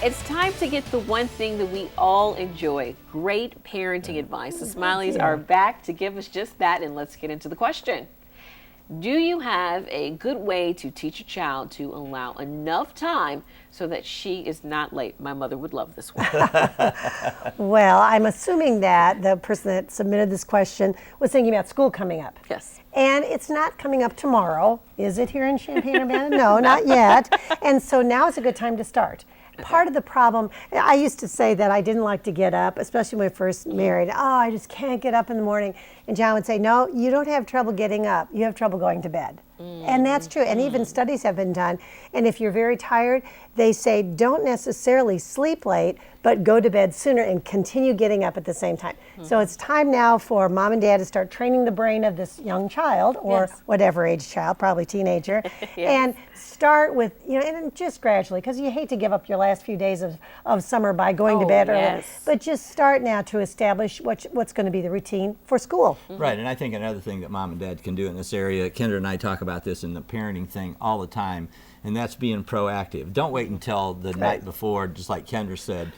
It's time to get the one thing that we all enjoy, great parenting advice. The Smileys are back to give us just that, and let's get into the question. Do you have a good way to teach a child to allow enough time so that she is not late? My mother would love this one. Well, I'm assuming that the person that submitted this question was thinking about school coming up. Yes. And it's not coming up tomorrow. Is it here in Champaign-Urbana? No, not yet. And so now is a good time to start. Part of the problem, I used to say that I didn't like to get up, especially when I first married. Oh, I just can't get up in the morning. And John would say, no, you don't have trouble getting up. You have trouble going to bed. And that's true. And even studies have been done. And if you're very tired, they say don't necessarily sleep late, but go to bed sooner and continue getting up at the same time. So it's time now for mom and dad to start training the brain of this young child, or whatever age child, probably teenager, and start with, and just gradually, because you hate to give up your last few days of summer by going to bed early, but just start now to establish what's going to be the routine for school. Right, and I think another thing that mom and dad can do in this area, Kendra and I talk about this in the parenting thing all the time, and that's being proactive. Don't wait until the night before, just like Kendra said.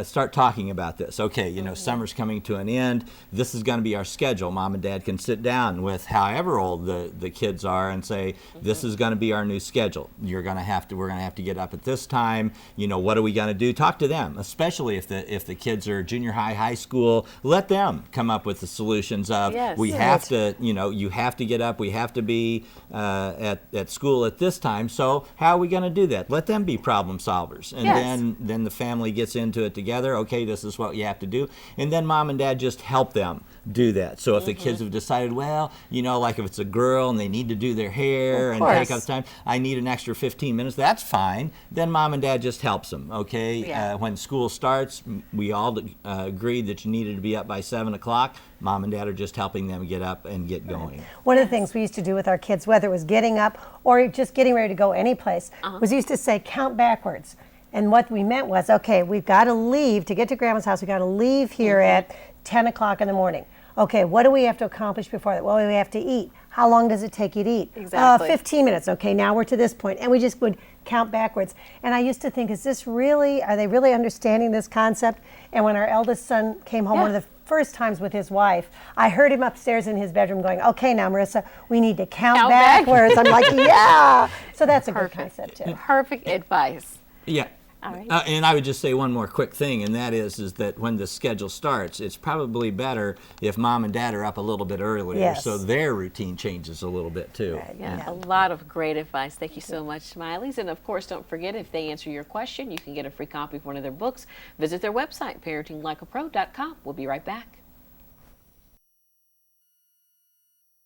Start talking about this. Okay, summer's coming to an end. This is going to be our schedule. Mom and dad can sit down with however old the kids are and say, this is going to be our new schedule. We're going to have to get up at this time. What are we going to do? Talk to them, especially if the kids are junior high, high school. Let them come up with the solutions of we have to, you have to get up. We have to be at school at this time. So how are we going to do that? Let them be problem solvers, and then the family gets into it together. Okay, this is what you have to do, and then mom and dad just help them do that. So if the kids have decided, well, like if it's a girl and they need to do their hair and take up time, I need an extra 15 minutes, that's fine. Then mom and dad just helps them. Okay, when school starts, we all agreed that you needed to be up by 7 o'clock. Mom and dad are just helping them get up and get going. One of the things we used to do with our kids, whether it was getting up or just getting ready to go anyplace, was used to say count backwards. And what we meant was, okay, we've got to leave to get to grandma's house. We've got to leave here at 10 o'clock in the morning. Okay, what do we have to accomplish before that? Well, we have to eat. How long does it take you to eat? Exactly. 15 minutes. Okay, now we're to this point. And we just would count backwards. And I used to think, are they really understanding this concept? And when our eldest son came home, one of the first times with his wife, I heard him upstairs in his bedroom going, okay, now Marissa, we need to count backwards. I'm like, yeah. So that's a good concept too. Perfect advice. Yeah. All right. And I would just say one more quick thing, and that is that when the schedule starts, it's probably better if mom and dad are up a little bit earlier, so their routine changes a little bit too. Right, a lot of great advice. Thank you so much, Smileys. And of course, don't forget, if they answer your question, you can get a free copy of one of their books. Visit their website, parentinglikeapro.com. We'll be right back.